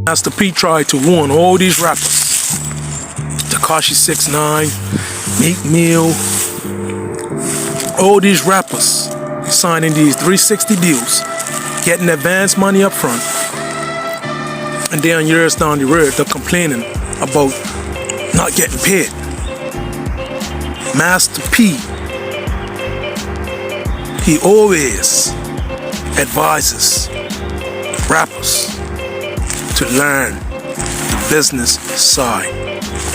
Master P tried to warn all these rappers. Tekashi 6ix9ine, Meek Mill, all these rappers signing these 360 deals, getting advance money up front, and then years down the road they're complaining about not getting paid. Master P, he always advises rappers to learn the business side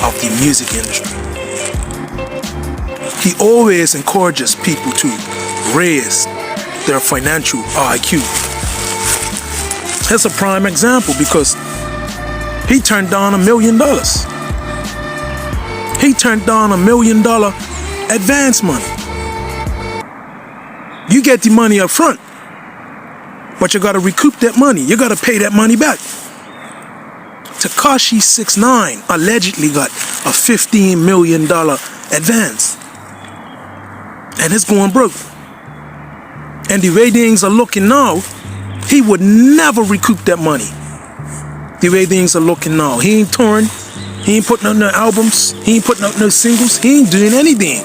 of the music industry. He always encourages people to raise their financial IQ. That's a prime example because he turned down $1 million. He turned down $1 million advance money. You get the money up front, but you gotta recoup that money. You gotta pay that money back. Tekashi 6ix9ine allegedly got a $15 million advance, and it's going broke. And the way things are looking now, he would never recoup that money. The way things are looking now, he ain't touring, he ain't putting out no albums, he ain't putting out no singles, he ain't doing anything.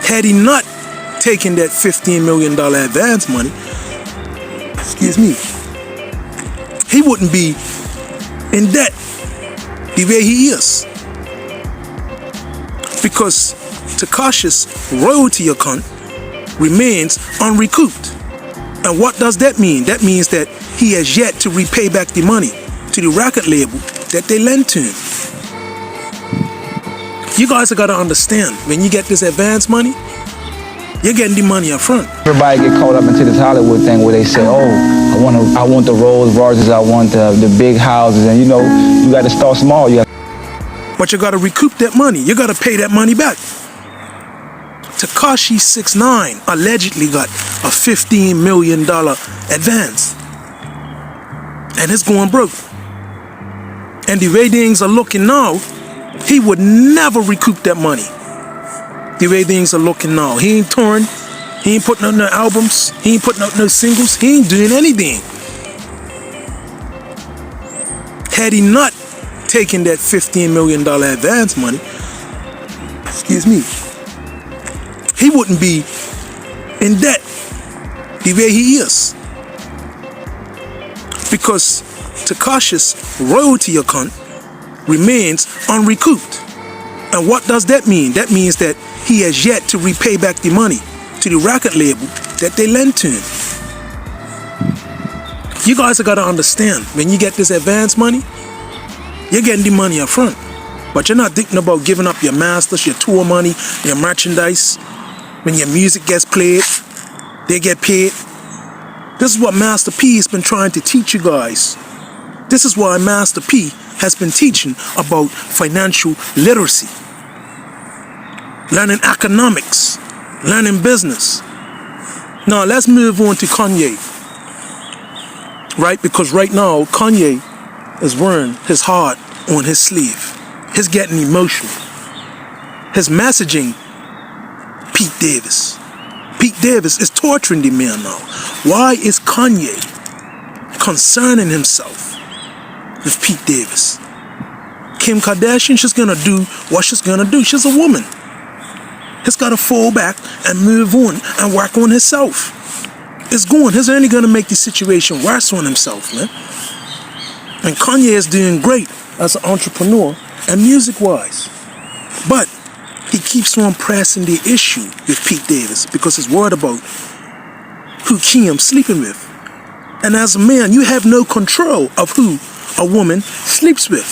Had he not taken that $15 million advance money, he wouldn't be in debt the way he is. Because Tekashi's royalty account remains unrecouped. And what does that mean? That means that he has yet to repay back the money to the record label that they lent to him. You guys have got to understand, when you get this advance money, you're getting the money up front. Everybody get caught up into this Hollywood thing where they say, oh, I want the Rolls Royces, I want the big houses, and you got to start small. But you got to recoup that money. You got to pay that money back. Tekashi 6ix9ine allegedly got a $15 million advance, and it's going broke. And the way things are looking now, he would never recoup that money. The way things are looking now, he ain't touring, he ain't putting out no albums, he ain't putting out no singles, he ain't doing anything. Had he not taken that $15 million advance money, he wouldn't be in debt the way he is. Because Tekashi's royalty account remains unrecouped. And what does that mean? That means that he has yet to repay back the money to the record label that they lent to him. You guys have got to understand, when you get this advance money, you're getting the money up front. But you're not thinking about giving up your masters, your tour money, your merchandise. When your music gets played, they get paid. This is what Master P has been trying to teach you guys. This is why Master P has been teaching about financial literacy, learning economics, learning business. Now let's move on to Kanye, right? Because right now Kanye is wearing his heart on his sleeve. He's getting emotional. His messaging, Pete Davis. Pete Davis is torturing the man now. Why is Kanye concerning himself with Pete Davis? Kim Kardashian, she's gonna do what she's gonna do. She's a woman. He's gotta fall back and move on and work on himself. It's going. He's only gonna make the situation worse on himself, man. And Kanye is doing great as an entrepreneur and music-wise. But he keeps on pressing the issue with Pete Davis because he's worried about who Kim's sleeping with. And as a man, you have no control of who a woman sleeps with.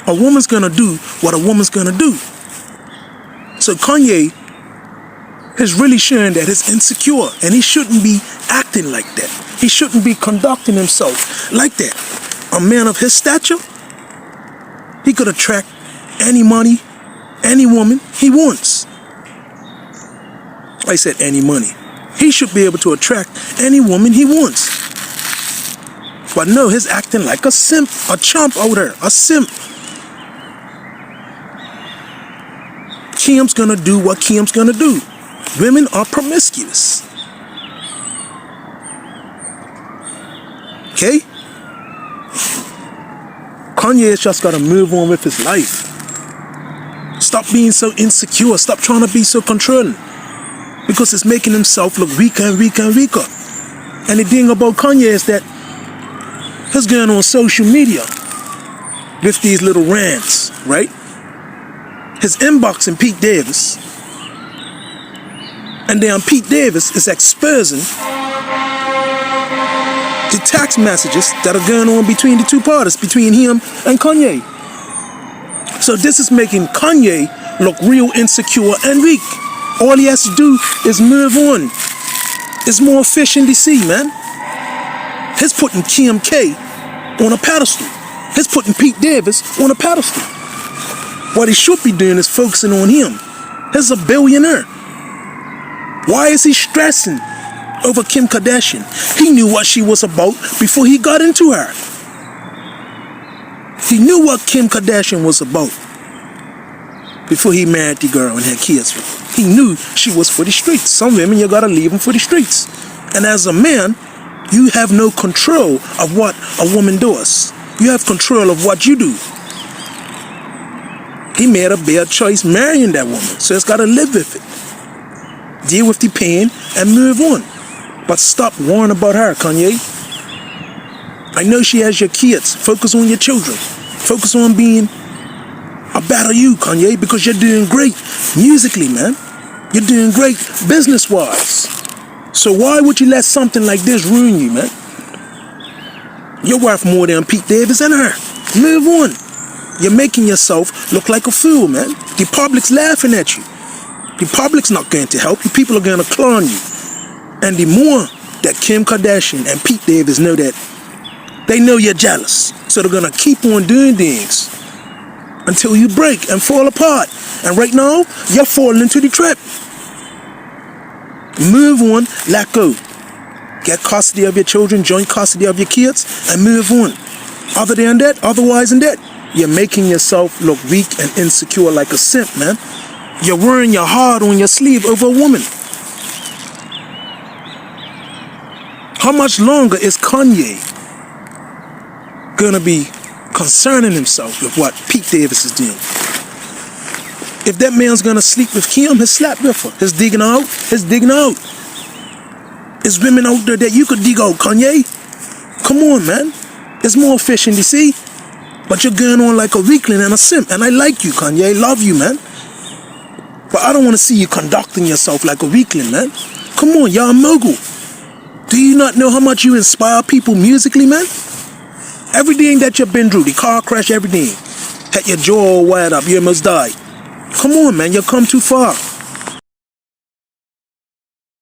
A woman's gonna do what a woman's gonna do. So Kanye has really shown that he's insecure, and he shouldn't be acting like that. He shouldn't be conducting himself like that. A man of his stature, he could attract any money, any woman he wants. I said any money. He should be able to attract any woman he wants. But no, he's acting like a simp, a chump out there, a simp. Kim's gonna do what Kim's gonna do. Women are promiscuous. Okay? Kanye has just got to move on with his life. Stop being so insecure. Stop trying to be so controlling. Because it's making himself look weaker and weaker and weaker. And the thing about Kanye is that he's going on social media with these little rants, right? His inboxing Pete Davis. And then Pete Davis is exposing the text messages that are going on between the two parties, between him and Kanye. So this is making Kanye look real insecure and weak. All he has to do is move on. It's more fish in the sea, man. He's putting Kim K on a pedestal. He's putting Pete Davis on a pedestal. What he should be doing is focusing on him. He's a billionaire. Why is he stressing over Kim Kardashian? He knew what she was about before he got into her. He knew what Kim Kardashian was about before he married the girl and had kids with her. He knew she was for the streets. Some women, you gotta leave them for the streets. And as a man, you have no control of what a woman does. You have control of what you do. He made a bad choice marrying that woman, so he's gotta live with it. Deal with the pain and move on. But stop worrying about her, Kanye. I know she has your kids. Focus on your children. Focus on being a better you, Kanye, because you're doing great musically, man. You're doing great business-wise. So why would you let something like this ruin you, man? You're worth more than Pete Davis and her. Move on. You're making yourself look like a fool, man. The public's laughing at you. The public's not going to help you. People are going to clown you. And the more that Kim Kardashian and Pete Davis know that, they know you're jealous. So they're going to keep on doing things until you break and fall apart. And right now, you're falling into the trap. Move on, let go. Get custody of your children, joint custody of your kids, and move on. Other than that, otherwise than that, you're making yourself look weak and insecure like a simp, man. You're wearing your heart on your sleeve over a woman. How much longer is Kanye gonna be concerning himself with what Pete Davis is doing? If that man's gonna sleep with Kim, he'll slap with her. He's digging out. There's women out there that you could dig out, Kanye. Come on, man. There's more fish in the sea. But you're going on like a weakling and a simp. And I like you, Kanye. I love you, man. But I don't want to see you conducting yourself like a weakling, man. Come on, you're a mogul. Do you not know how much you inspire people musically, man? Everything that you've been through, the car crash, everything. Had your jaw all wired up, you almost died. Come on, man, you've come too far.